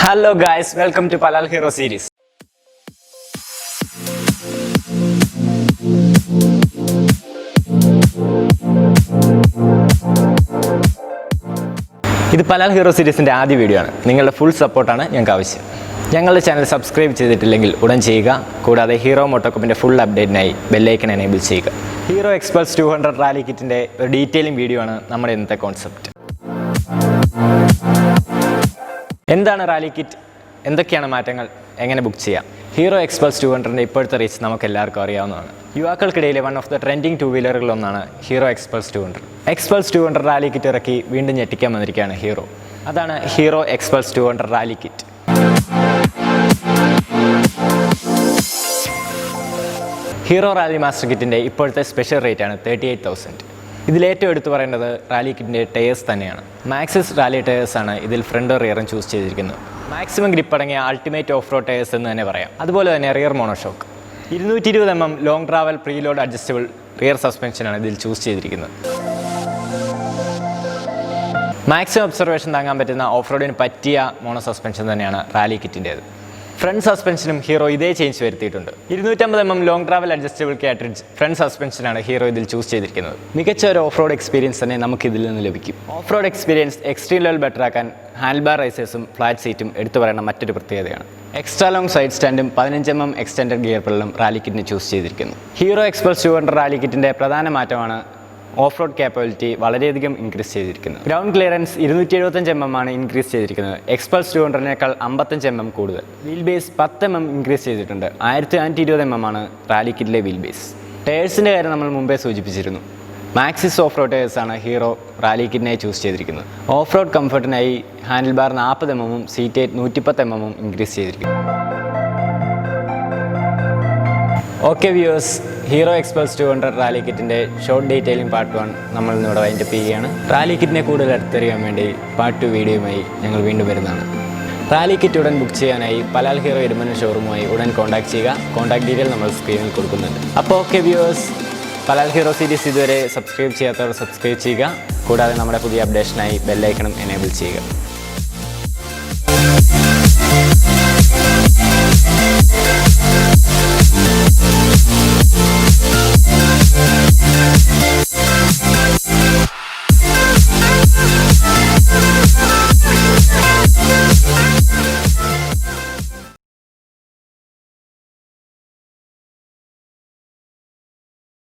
Hello guys, welcome to Palal Hero series. ഇത് പലാൽ hero സീരീസിൻ്റെ ആദ്യ video ആണ്. നിങ്ങളുടെ ഫുൾ സപ്പോർട്ടാണ് ഞങ്ങൾക്ക് ആവശ്യം. ഞങ്ങളുടെ ചാനൽ സബ്സ്ക്രൈബ് ചെയ്തിട്ടില്ലെങ്കിൽ ഉടൻ ചെയ്യുക. കൂടാതെ ഹീറോ മോട്ടോകപ്പിൻ്റെ ഫുൾ അപ്ഡേറ്റിനായി ബെല്ലൈക്കൺ എനേബിൾ ചെയ്യുക. ഹീറോ എക്സ്പൾസ് 200 റാലി കിറ്റിൻ്റെ ഒരു ഡീറ്റെയിലിംഗ് വീഡിയോ ആണ് നമ്മുടെ ഇന്നത്തെ കോൺസെപ്റ്റ്. എന്താണ് റാലി കിറ്റ്, എന്തൊക്കെയാണ് മാറ്റങ്ങൾ, എങ്ങനെ ബുക്ക് ചെയ്യാം? ഹീറോ എക്സ്പൾസ് 200ൻ്റെ ഇപ്പോഴത്തെ റീച്ച് നമുക്ക് എല്ലാവർക്കും അറിയാവുന്നതാണ്. യുവാക്കൾക്കിടയിലെ one of the trending two വീലറുകളൊന്നാണ് Hero Xpulse 200. Xpulse 200 rally kit ഇറക്കി വീണ്ടും ഞെട്ടിക്കാൻ വന്നിരിക്കുകയാണ് ഹീറോ. അതാണ് Hero Xpulse 200 rally kit. Hero rally master കിറ്റിൻ്റെ ഇപ്പോഴത്തെ സ്പെഷ്യൽ റേറ്റാണ് 38,000. ഇതിലേറ്റവും എടുത്തു പറയേണ്ടത് റാലി കിറ്റിൻ്റെ ടയേഴ്സ് തന്നെയാണ്. മാക്സിസ് റാലി ടയേഴ്സാണ് ഇതിൽ ഫ്രണ്ടും റിയറും ചൂസ് ചെയ്തിരിക്കുന്നത്. മാക്സിമം ഗ്രിപ്പ് അടങ്ങിയ അൾട്ടിമേറ്റ് ഓഫ് റോഡ് ടയേഴ്സ് എന്ന് തന്നെ പറയാം. അതുപോലെ തന്നെ rear monoshock 220 mm long travel preload adjustable rear സസ്പെൻഷനാണ് ഇതിൽ ചൂസ് ചെയ്തിരിക്കുന്നത്. മാക്സിമം ഒബ്സർവേഷൻ താങ്ങാൻ പറ്റുന്ന ഓഫ് റോഡിന് പറ്റിയ മോണോ സസ്പെൻഷൻ തന്നെയാണ് റാലി കിറ്റിൻ്റേത്. ഫ്രണ്ട് സസ്പെൻഷനും ഹീറോ ഇതേ ചേഞ്ച് വരുത്തിയിട്ടുണ്ട്. 250 mm long travel adjustable cartridge front സസ്പെൻഷനാണ് ഹീറോ ഇതിൽ ചൂസ് ചെയ്തിരിക്കുന്നത്. മികച്ച ഒരു ഓഫ് റോഡ് എക്സ്പീരിയൻസ് തന്നെ നമുക്ക് ഇതിൽ നിന്ന് ലഭിക്കും. Off road experience extreme level better ആക്കാൻ ഹാൻഡ് ബാർ റൈസേഴ്സും ഫ്ലാറ്റ് സീറ്റും എടുത്തു പറയുന്ന മറ്റൊരു പ്രത്യേകതയാണ്. എക്സ്ട്രാ ലോങ് സൈഡ് സ്റ്റാൻഡും 15 mm എക്സ്റ്റൻഡഡ് ഗിയർ പെഡലും റാലി കിറ്റിന് ചൂസ് ചെയ്തിരിക്കുന്നു. ഹീറോ എക്സ്പൾസ് 200 റാലി കിറ്റിൻ്റെ പ്രധാന മാറ്റമാണ് ഓഫ് റോഡ് ക്യാപ്പബിലിറ്റി വളരെയധികം ഇൻക്രീസ് ചെയ്തിരിക്കുന്നത്. ഗ്രൗണ്ട് ക്ലിയറൻസ് 275 mm ആണ് ഇൻക്രീസ് ചെയ്തിരിക്കുന്നത്. എക്സ്പൾസ് 200നേക്കാൾ 55 mm കൂടുതൽ. വീൽ ബേസ് 10 mm ഇൻക്രീസ് ചെയ്തിട്ടുണ്ട്. 1520 mm ആണ് റാലി കിറ്റിലെ വീൽ ബേസ്. ടയേഴ്സിൻ്റെ കാര്യം നമ്മൾ മുമ്പേ സൂചിപ്പിച്ചിരുന്നു. മാക്സിസ് ഓഫ് റോഡ് ടയേഴ്സാണ് ഹീറോ റാലി കിറ്റിനായി ചൂസ് ചെയ്തിരിക്കുന്നത്. ഓഫ് റോഡ് കംഫർട്ടിനായി handle bar 40 mm seat height 110 mm increase ചെയ്തിരിക്കുന്നു. Okay viewers, Hero Xpulse 200 rally കിറ്റിൻ്റെ ഷോർട്ട് ഡീറ്റെയിലിംഗ് പാർട്ട് 1 നമ്മൾ ഇന്നിവിടെ വൈൻഡപ്പ് ചെയ്യുകയാണ്. റാലി കിറ്റിനെ കൂടുതൽ അടുത്തറിയാൻ വേണ്ടി പാർട്ട് 2 വീഡിയോയുമായി ഞങ്ങൾ വീണ്ടും വരുന്നതാണ്. റാലി കിറ്റ് ഉടൻ ബുക്ക് ചെയ്യാനായി പലാൽ ഹീറോ എരുമന ഷോറൂമുമായി ഉടൻ കോൺടാക്ട് ചെയ്യുക. കോൺടാക്ട് ഡീറ്റെയിൽ നമ്മൾ സ്ക്രീനിൽ കൊടുക്കുന്നുണ്ട്. അപ്പോൾ ഓക്കെ വ്യൂവേഴ്സ്, പലാൽ ഹീറോ സീരീസ് ഇതുവരെ സബ്സ്ക്രൈബ് ചെയ്യാത്തവർ സബ്സ്ക്രൈബ് ചെയ്യുക. കൂടാതെ നമ്മുടെ പുതിയ അപ്ഡേഷനായി ബെല്ലൈക്കണും എനേബിൾ ചെയ്യുക.